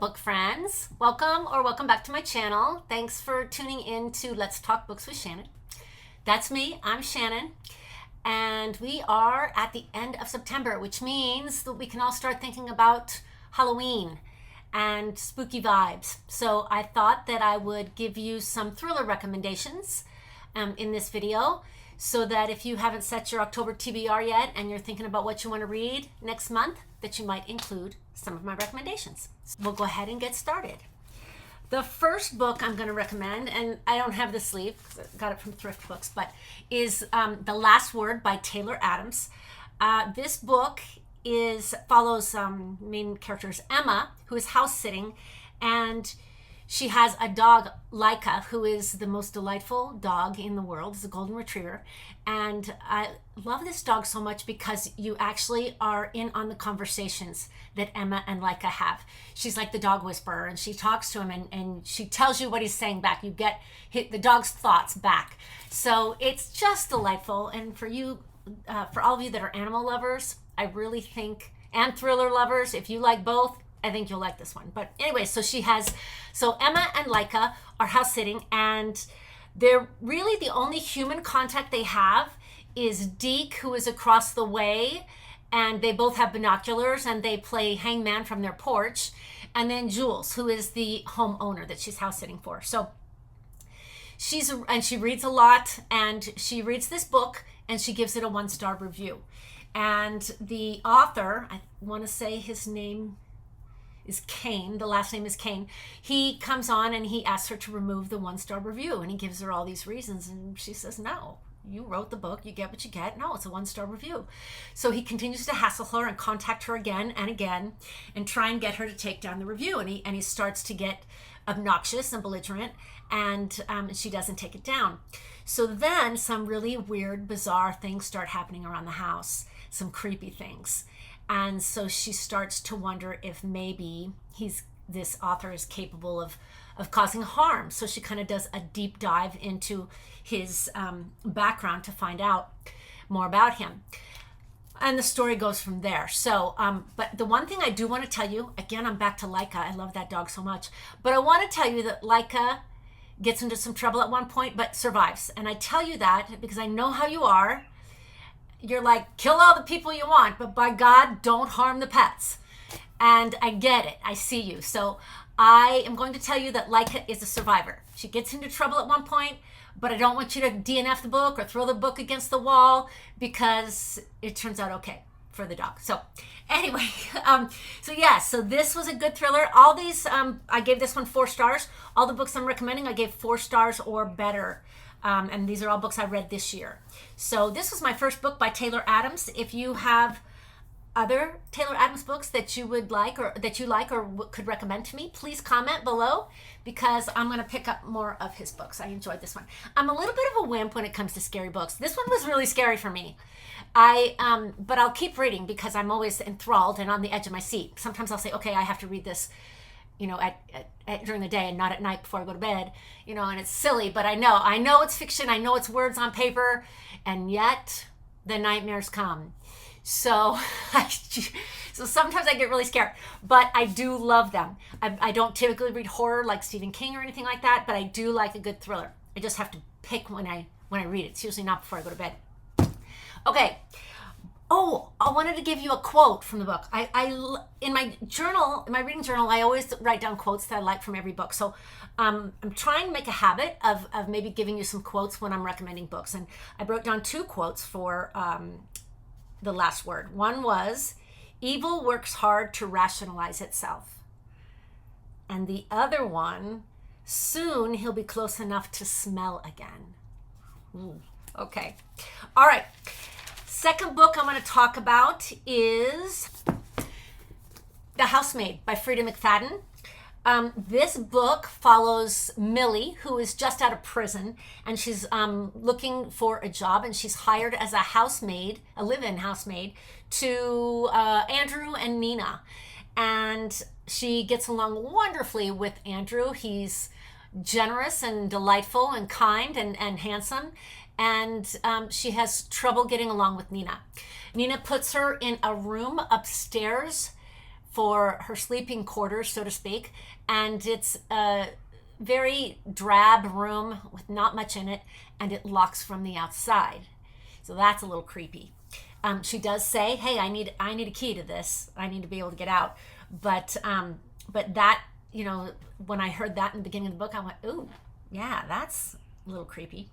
book friends. Welcome back to my channel. Thanks for tuning in to Let's Talk Books with Shannon. That's me, I'm Shannon. And we are at the end of September, which means that we can all start thinking about Halloween and spooky vibes. So I thought that I would give you some thriller recommendations in this video, so that if you haven't set your October TBR yet and you're thinking about what you want to read next month, that you might include some of my recommendations. So we'll go ahead and get started. The first book I'm going to recommend, and I don't have the sleeve because I got it from Thrift Books, but is The Last Word by Taylor Adams. This book follows main characters Emma, who is house sitting, and she has a dog, Laika, who is the most delightful dog in the world. It's a golden retriever. And I love this dog so much because you actually are in on the conversations that Emma and Laika have. She's like the dog whisperer, and she talks to him and she tells you what he's saying back. You get the dog's thoughts back. So it's just delightful. And for you, for all of you that are animal lovers, I really think, and thriller lovers, if you like both, I think you'll like this one. But anyway, so Emma and Laika are house sitting, and they're really the only human contact they have is Deke, who is across the way, and they both have binoculars and they play hangman from their porch. And then Jules, who is the homeowner that she's house sitting for. So she reads a lot, and she reads this book and she gives it a 1-star review. And the author, I want to say his name is Kane, the last name is Kane. He comes on and he asks her to remove the 1-star review, and he gives her all these reasons, and she says, no, you wrote the book, you get what you get. No, it's a 1-star review. So he continues to hassle her and contact her again and again and try and get her to take down the review, and he starts to get obnoxious and belligerent, and she doesn't take it down. So then some really weird, bizarre things start happening around the house, some creepy things. And so she starts to wonder if maybe this author is capable of causing harm. So she kind of does a deep dive into his background to find out more about him. And the story goes from there. So, but the one thing I do want to tell you, again, I'm back to Laika. I love that dog so much. But I want to tell you that Laika gets into some trouble at one point, but survives. And I tell you that because I know how you are. You're like, kill all the people you want, but by God, don't harm the pets. And I get it. I see you. So I am going to tell you that Laika is a survivor. She gets into trouble at one point, but I don't want you to DNF the book or throw the book against the wall, because it turns out okay for the dog. So anyway, so this was a good thriller. All these, I gave this one 4 stars. All the books I'm recommending, I gave 4 stars or better. And these are all books I read this year. So this was my first book by Taylor Adams. If you have other Taylor Adams books that you would like or could recommend to me, please comment below, because I'm going to pick up more of his books. I enjoyed this one. I'm a little bit of a wimp when it comes to scary books. This one was really scary for me. But I'll keep reading because I'm always enthralled and on the edge of my seat. Sometimes I'll say, okay, I have to read this, during the day and not at night before I go to bed, and it's silly, but I know it's fiction. I know it's words on paper, and yet the nightmares come. So, so sometimes I get really scared, but I do love them. I don't typically read horror like Stephen King or anything like that, but I do like a good thriller. I just have to pick when I read it. It's usually not before I go to bed. Okay. Oh, I wanted to give you a quote from the book. In my reading journal, I always write down quotes that I like from every book. So I'm trying to make a habit of maybe giving you some quotes when I'm recommending books. And I wrote down 2 quotes for The Last Word. One was, evil works hard to rationalize itself. And the other one, soon he'll be close enough to smell again. Ooh, okay. All right. Second book I'm going to talk about is The Housemaid by Frida McFadden. This book follows Millie, who is just out of prison, and she's looking for a job, and she's hired as a live-in housemaid to Andrew and Nina. And she gets along wonderfully with Andrew. He's generous and delightful and kind and handsome. And she has trouble getting along with Nina. Nina puts her in a room upstairs for her sleeping quarters, so to speak, and it's a very drab room with not much in it, and it locks from the outside. So that's a little creepy. She does say, "Hey, I need a key to this. I need to be able to get out." But that, when I heard that in the beginning of the book, I went, "Ooh, yeah, that's a little creepy."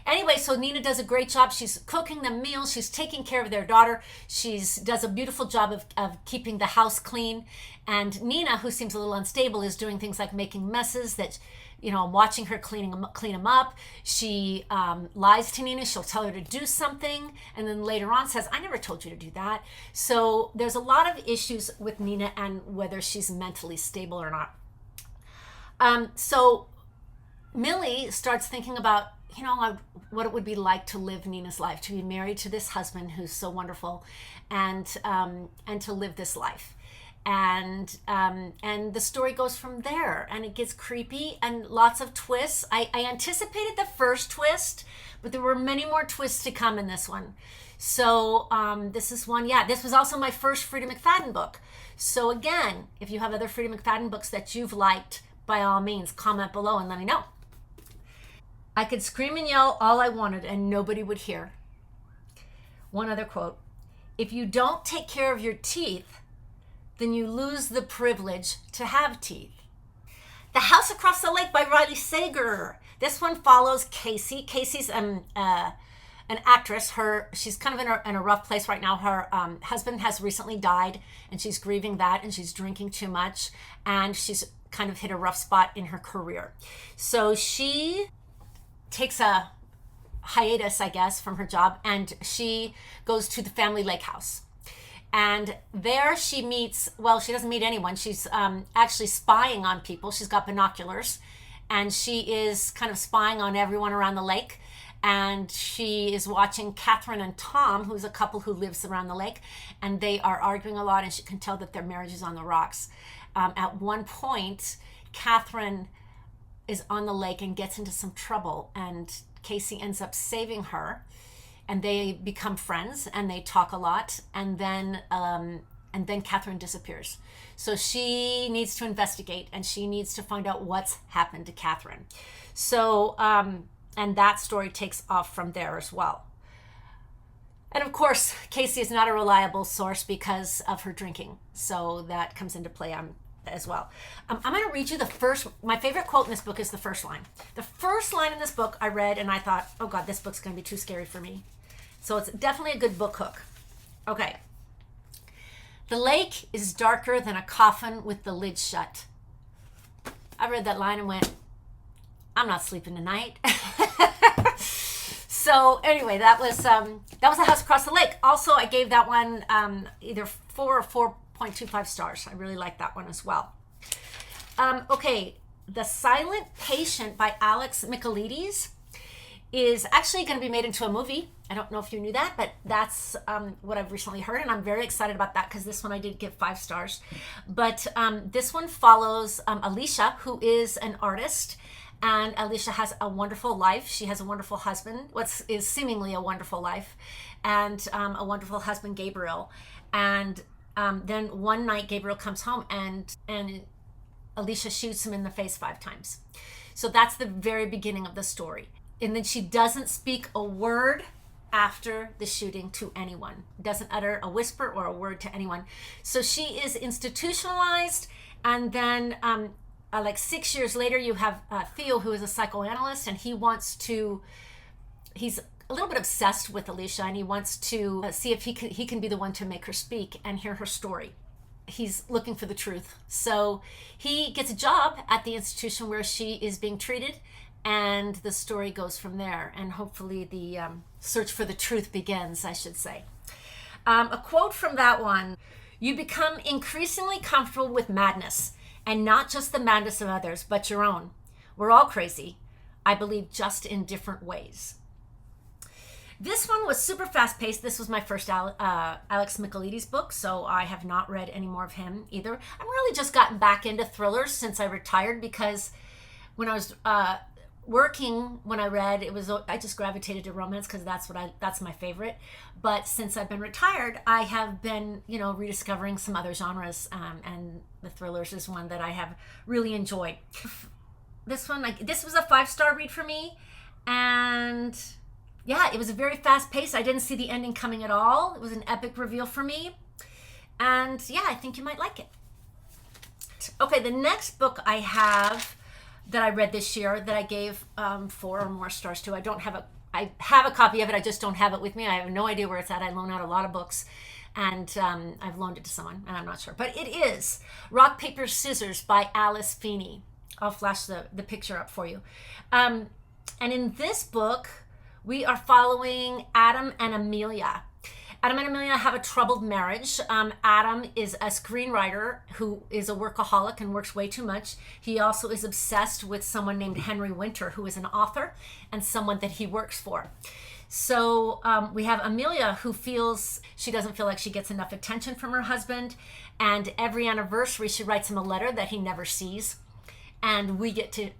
Anyway, so Nina does a great job. She's cooking them meals. She's taking care of their daughter. She does a beautiful job of keeping the house clean. And Nina, who seems a little unstable, is doing things like making messes that, I'm watching her clean them up. She lies to Nina. She'll tell her to do something, and then later on says, "I never told you to do that." So there's a lot of issues with Nina and whether she's mentally stable or not. So Millie starts thinking about, what it would be like to live Nina's life, to be married to this husband who's so wonderful, and to live this life. And the story goes from there, and it gets creepy and lots of twists. I anticipated the first twist, but there were many more twists to come in this one. So this is one. Yeah, this was also my first Frida McFadden book. So again, if you have other Frida McFadden books that you've liked, by all means, comment below and let me know. I could scream and yell all I wanted and nobody would hear. One other quote: "If you don't take care of your teeth, then you lose the privilege to have teeth." The House Across the Lake by Riley Sager. This one follows Casey. Casey's an actress. She's kind of in a rough place right now. Her husband has recently died, and she's grieving that, and she's drinking too much, and she's kind of hit a rough spot in her career. So she takes a hiatus, I guess, from her job, and she goes to the family lake house. And there she meets, well, she doesn't meet anyone. She's actually spying on people. She's got binoculars, and she is kind of spying on everyone around the lake. And she is watching Catherine and Tom, who's a couple who lives around the lake, and they are arguing a lot, and she can tell that their marriage is on the rocks. At one point, Catherine is on the lake and gets into some trouble, and Casey ends up saving her, and they become friends and they talk a lot, and then Catherine disappears. So she needs to investigate, and she needs to find out what's happened to Catherine. So and that story takes off from there as well. And of course, Casey is not a reliable source because of her drinking, so that comes into play as well. I'm going to read you my favorite quote in this book is the first line. The first line in this book I read, and I thought, oh God, this book's going to be too scary for me. So it's definitely a good book hook. Okay. "The lake is darker than a coffin with the lid shut." I read that line and went, I'm not sleeping tonight. So anyway, that was The House Across the Lake. Also, I gave that one either 4 or 4.25 stars. I really like that one as well. Okay, The Silent Patient by Alex Michaelides is actually going to be made into a movie. I don't know if you knew that, but that's what I've recently heard, and I'm very excited about that because this one I did give 5 stars. But this one follows Alicia, who is an artist, and Alicia has a wonderful life. She has a wonderful husband, what is seemingly a wonderful life, and a wonderful husband, Gabriel. And then one night, Gabriel comes home, and Alicia shoots him in the face 5 times. So that's the very beginning of the story. And then she doesn't speak a word after the shooting to anyone, doesn't utter a whisper or a word to anyone. So she is institutionalized. And then like 6 years later, you have Theo, who is a psychoanalyst, and he's a little bit obsessed with Alicia, and he wants to see if he can be the one to make her speak and hear her story. He's looking for the truth. So he gets a job at the institution where she is being treated, and the story goes from there. And hopefully the search for the truth begins, I should say. A quote from that one: "You become increasingly comfortable with madness, and not just the madness of others, but your own. We're all crazy. I believe, just in different ways." This one was super fast-paced. This was my first Alex Michaelides book, so I have not read any more of him either. I've really just gotten back into thrillers since I retired, because when I was working when I read, I just gravitated to romance because that's my favorite. But since I've been retired, I have been, rediscovering some other genres, and the thrillers is one that I have really enjoyed. This one, this was a 5-star read for me, and yeah, it was a very fast pace. I didn't see the ending coming at all. It was an epic reveal for me, and yeah, I think you might like it. Okay, the next book I have that I read this year that I gave 4 or more stars to. I have a copy of it. I just don't have it with me. I have no idea where it's at. I loan out a lot of books, and I've loaned it to someone, and I'm not sure. But it is Rock, Paper, Scissors by Alice Feeney. I'll flash the picture up for you. And in this book, we are following Adam and Amelia. Adam and Amelia have a troubled marriage. Adam is a screenwriter who is a workaholic and works way too much. He also is obsessed with someone named Henry Winter, who is an author and someone that he works for. So we have Amelia, who feels she doesn't feel like she gets enough attention from her husband. And every anniversary, she writes him a letter that he never sees. And we get to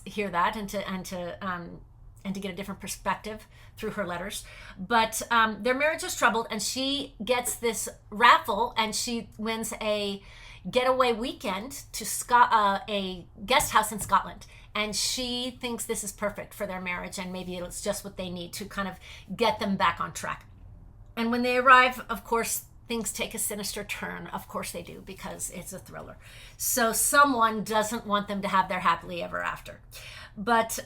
hear that and to get a different perspective through her letters. But their marriage is troubled, and she gets this raffle, and she wins a getaway weekend to a guest house in Scotland. And she thinks this is perfect for their marriage, and maybe it's just what they need to kind of get them back on track. And when they arrive, of course, things take a sinister turn. Of course they do, because it's a thriller. So someone doesn't want them to have their happily ever after. But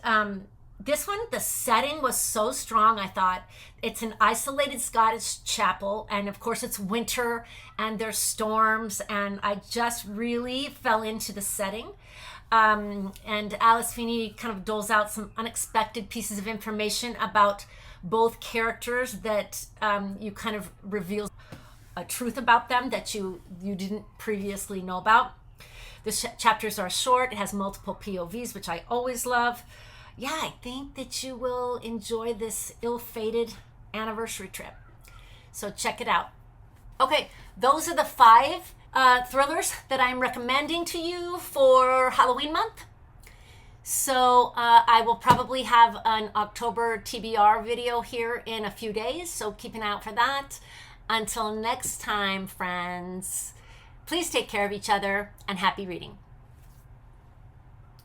this one, the setting was so strong. I thought it's an isolated Scottish chapel, and of course it's winter and there's storms, and I just really fell into the setting. And Alice Feeney kind of doles out some unexpected pieces of information about both characters that you kind of reveal a truth about them that you didn't previously know about. The chapters are short. It has multiple POVs, which I always love. Yeah, I think that you will enjoy this ill-fated anniversary trip. So check it out. Okay, those are the 5 thrillers that I'm recommending to you for Halloween month. So I will probably have an October TBR video here in a few days, so keep an eye out for that. Until next time, friends, please take care of each other, and happy reading.